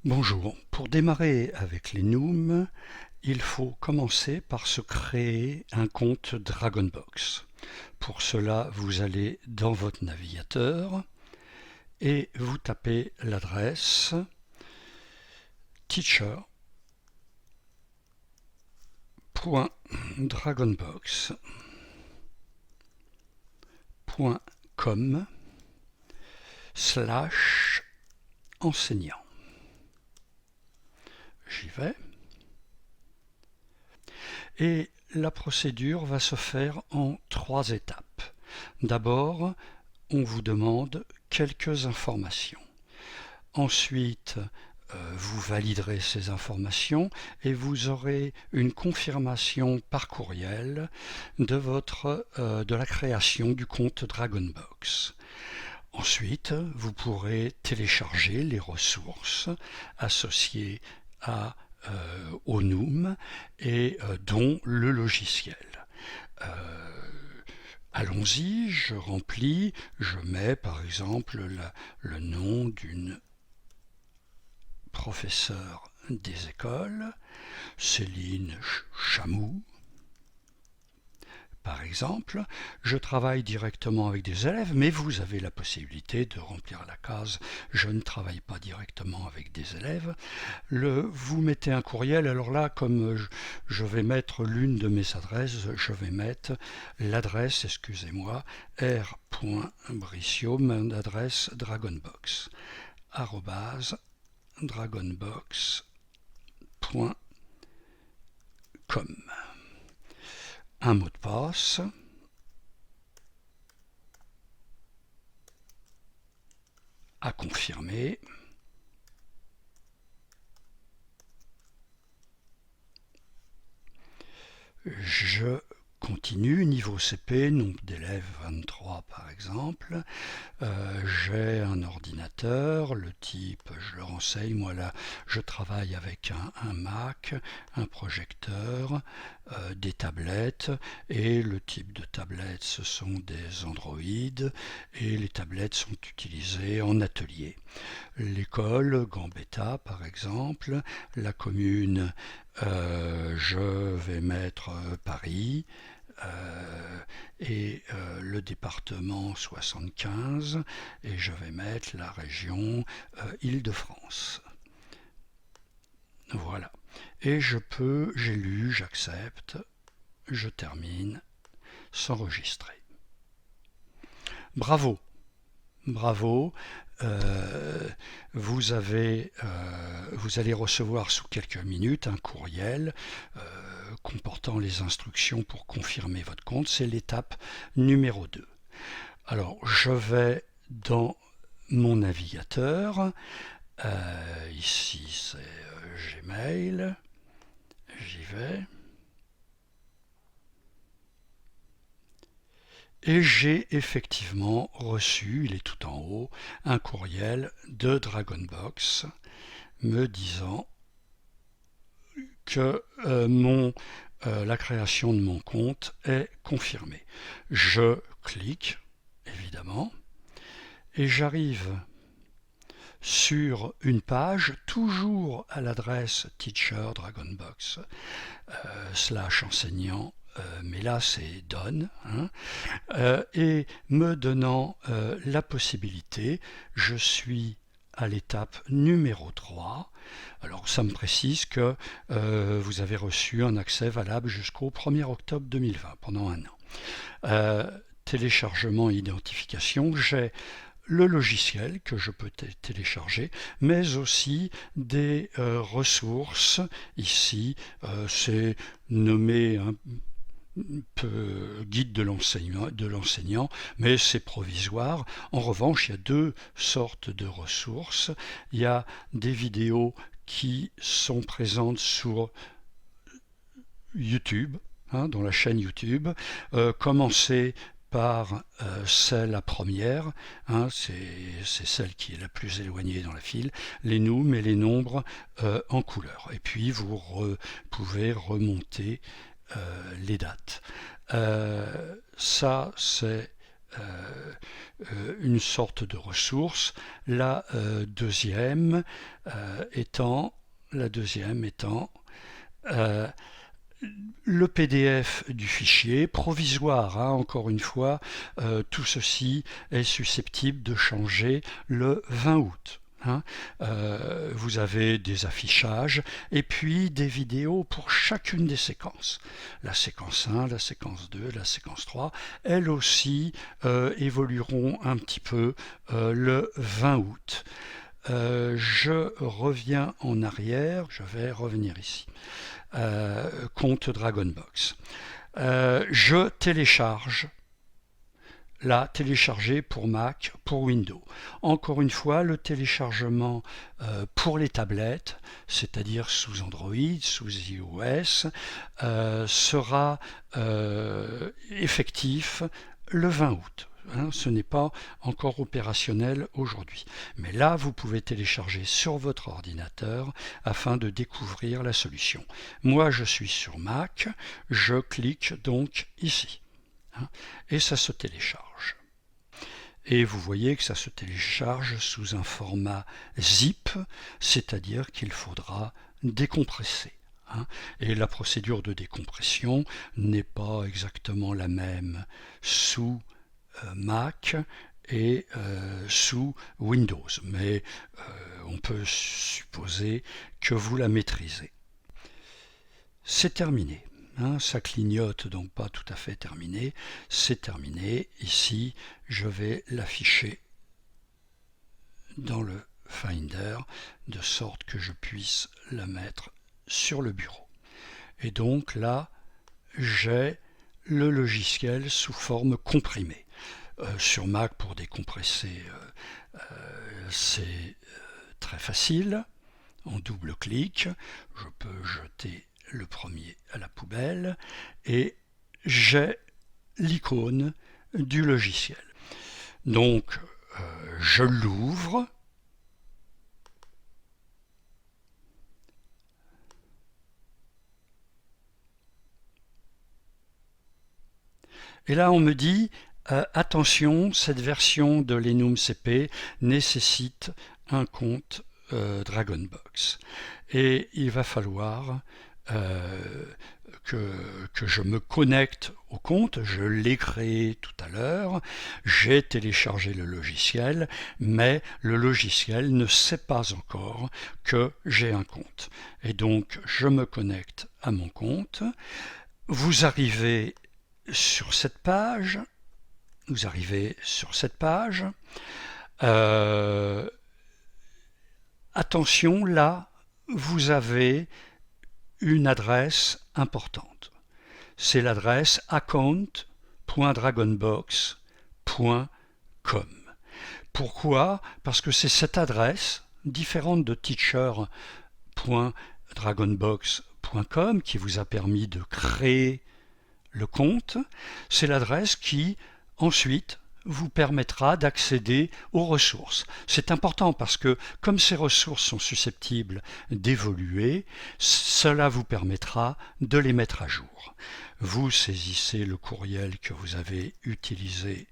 Bonjour, pour démarrer avec les Nooms, il faut commencer par se créer un compte Dragonbox. Pour cela, vous allez dans votre navigateur et vous tapez l'adresse teacher.dragonbox.com/enseignant. J'y vais. Et la procédure va se faire en 3 étapes. D'abord, on vous demande quelques informations. Ensuite, vous validerez ces informations et vous aurez une confirmation par courriel de la création du compte Dragonbox. Ensuite, vous pourrez télécharger les ressources associées au Noom et dont le logiciel. Allons-y, je remplis, je mets par exemple le nom d'une professeure des écoles, Céline Chamou. Par exemple, je travaille directement avec des élèves, mais vous avez la possibilité de remplir la case « Je ne travaille pas directement avec des élèves ». Vous mettez un courriel, alors là, comme je vais mettre l'une de mes adresses, je vais mettre l'adresse, excusez-moi, r.bricio, mon adresse dragonbox, @dragonbox.com. Un mot de passe, à confirmer. Je continue, niveau CP, nombre d'élèves 23 par exemple. J'ai un ordinateur, le type, je le renseigne, moi là je travaille avec un Mac, un projecteur, des tablettes, et le type de tablette ce sont des Android, et les tablettes sont utilisées en atelier. L'école, Gambetta par exemple, la commune, je vais mettre Paris, et le département 75, et je vais mettre la région Île-de-France. Voilà. Et j'ai lu, j'accepte, je termine, s'enregistrer. Bravo! Bravo, vous allez recevoir sous quelques minutes un courriel comportant les instructions pour confirmer votre compte. C'est l'étape numéro 2. Alors, je vais dans mon navigateur. Ici, c'est Gmail. J'y vais. Et j'ai effectivement reçu, il est tout en haut, un courriel de Dragonbox me disant que la création de mon compte est confirmée. Je clique, évidemment, et j'arrive sur une page, toujours à l'adresse teacher dragonbox /enseignant, mais là c'est done, et me donnant la possibilité, je suis à l'étape numéro 3. Alors ça me précise que vous avez reçu un accès valable jusqu'au 1er octobre 2020, pendant un an. Téléchargement et identification, j'ai le logiciel que je peux télécharger, mais aussi des ressources. Ici, c'est nommé guide de l'enseignant, mais c'est provisoire. En revanche, il y a 2 sortes de ressources. Il y a des vidéos qui sont présentes sur YouTube, dans la chaîne YouTube. Commencez par la première, c'est celle qui est la plus éloignée dans la file, les Nooms et les nombres en couleur. Et puis vous pouvez remonter les dates. Ça, c'est une sorte de ressource, la deuxième étant le PDF du fichier provisoire, hein, encore une fois, tout ceci est susceptible de changer le 20 août. Hein. Vous avez des affichages et puis des vidéos pour chacune des séquences. La séquence 1, la séquence 2, la séquence 3, elles aussi évolueront un petit peu le 20 août. Je reviens en arrière, je vais revenir ici. Compte Dragonbox. Je télécharge la télécharger pour Mac, pour Windows. Encore une fois, le téléchargement pour les tablettes, c'est-à-dire sous Android, sous iOS, sera effectif le 20 août. Hein, ce n'est pas encore opérationnel aujourd'hui. Mais là, vous pouvez télécharger sur votre ordinateur afin de découvrir la solution. Moi, je suis sur Mac, je clique donc ici. Et ça se télécharge. Et vous voyez que ça se télécharge sous un format zip, c'est-à-dire qu'il faudra décompresser. Et la procédure de décompression n'est pas exactement la même sous Mac et sous Windows, mais on peut supposer que vous la maîtrisez. C'est terminé. Ça clignote, donc pas tout à fait terminé. C'est terminé. Ici, je vais l'afficher dans le Finder, de sorte que je puisse la mettre sur le bureau. Et donc là, j'ai le logiciel sous forme comprimée. Sur Mac, pour décompresser, c'est très facile. En double clic, je peux jeter le premier à la poubelle et j'ai l'icône du logiciel. Donc je l'ouvre. Et là on me dit attention, cette version de l'Enum CP nécessite un compte Dragonbox. Et il va falloir que je me connecte au compte. Je l'ai créé tout à l'heure, j'ai téléchargé le logiciel, mais le logiciel ne sait pas encore que j'ai un compte. Et donc je me connecte à mon compte. Vous arrivez sur cette page. Attention, là, vous avez une adresse importante. C'est l'adresse account.dragonbox.com. Pourquoi? Parce que c'est cette adresse, différente de teacher.dragonbox.com, qui vous a permis de créer le compte. C'est l'adresse qui, ensuite, vous permettra d'accéder aux ressources. C'est important parce que comme ces ressources sont susceptibles d'évoluer, cela vous permettra de les mettre à jour. Vous saisissez le courriel que vous avez utilisé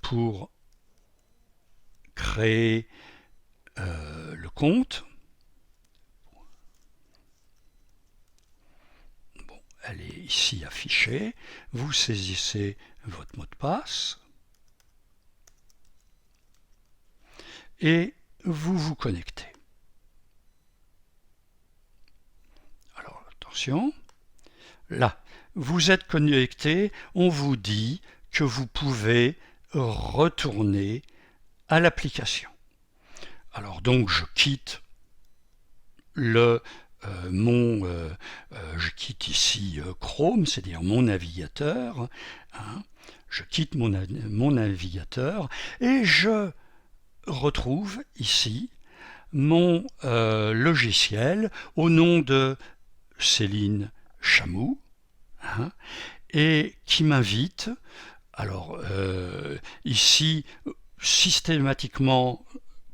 pour créer le compte. Bon, elle est ici affichée. Vous saisissez votre mot de passe. Et vous vous connectez. Alors attention, là, vous êtes connecté, on vous dit que vous pouvez retourner à l'application. Alors donc je quitte je quitte ici Chrome, c'est-à-dire mon navigateur. Je quitte mon navigateur et je retrouve ici mon logiciel au nom de Céline Chamou, et qui m'invite. Alors ici, systématiquement,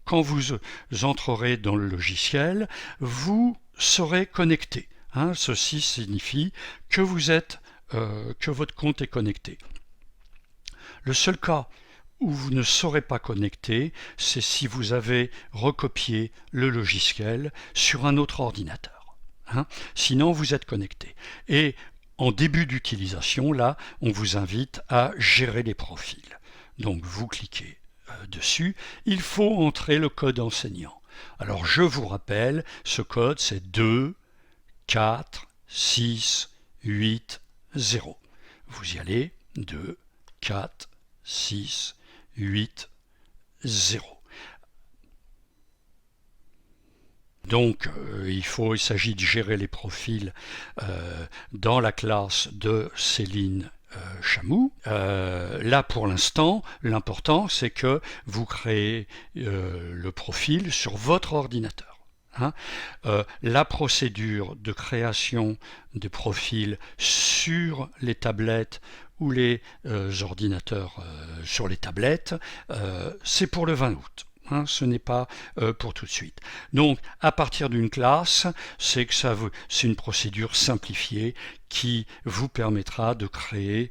quand vous entrerez dans le logiciel, vous serez connecté. Ceci signifie que que votre compte est connecté. Le seul cas où vous ne serez pas connecté, c'est si vous avez recopié le logiciel sur un autre ordinateur. Sinon, vous êtes connecté. Et en début d'utilisation, là, on vous invite à gérer les profils. Donc, vous cliquez dessus. Il faut entrer le code enseignant. Alors, je vous rappelle, ce code, c'est 2, 4, 6, 8, 0. Vous y allez, 2, 4, 6, 8, 0. Donc, il s'agit de gérer les profils dans la classe de Céline Chamou. Là, pour l'instant, l'important, c'est que vous créez le profil sur votre ordinateur. La procédure de création de profils sur les tablettes ou les ordinateurs sur les tablettes, c'est pour le 20 août. Ce n'est pas pour tout de suite. Donc, à partir d'une classe, c'est une procédure simplifiée qui vous permettra de créer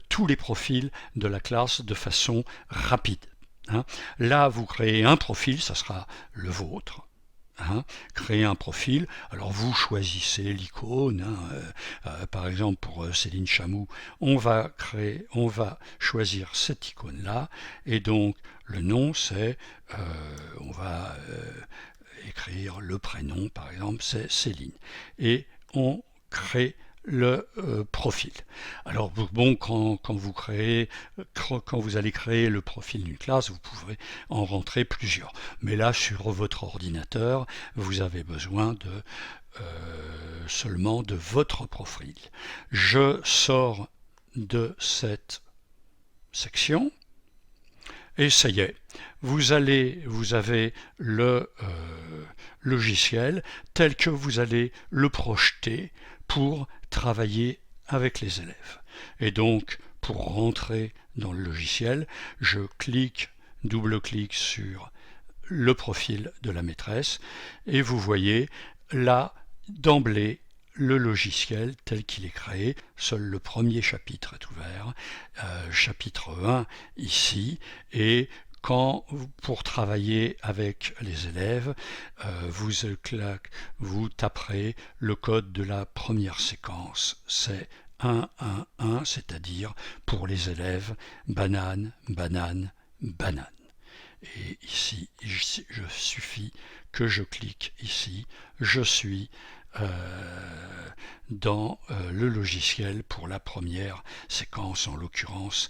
tous les profils de la classe de façon rapide. Là, vous créez un profil, ça sera le vôtre. Créer un profil, alors vous choisissez l'icône, par exemple pour Céline Chamou, on va choisir cette icône là, et donc le nom c'est, on va écrire le prénom, par exemple c'est Céline, et on crée le profil. Alors bon, quand vous allez créer le profil d'une classe, vous pouvez en rentrer plusieurs. Mais là, sur votre ordinateur, vous avez besoin seulement de votre profil. Je sors de cette section. Et ça y est, vous avez le logiciel tel que vous allez le projeter pour travailler avec les élèves. Et donc, pour rentrer dans le logiciel, je double-clique sur le profil de la maîtresse et vous voyez là, d'emblée, le logiciel tel qu'il est créé. Seul le premier chapitre est ouvert, chapitre 1 ici, et pour travailler avec les élèves, vous taperez le code de la première séquence. C'est 1, 1, 1, c'est-à-dire pour les élèves, banane, banane, banane. Et ici, il suffit que je clique ici, je suis dans le logiciel pour la première séquence, en l'occurrence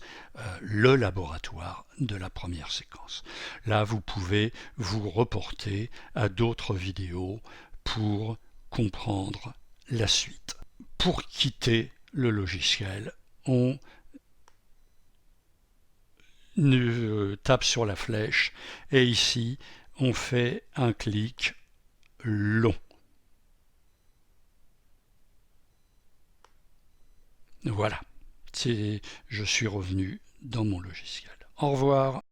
le laboratoire de la première séquence. Là, vous pouvez vous reporter à d'autres vidéos pour comprendre la suite. Pour quitter le logiciel, on tape sur la flèche et ici, on fait un clic long. Voilà, je suis revenu dans mon logiciel. Au revoir.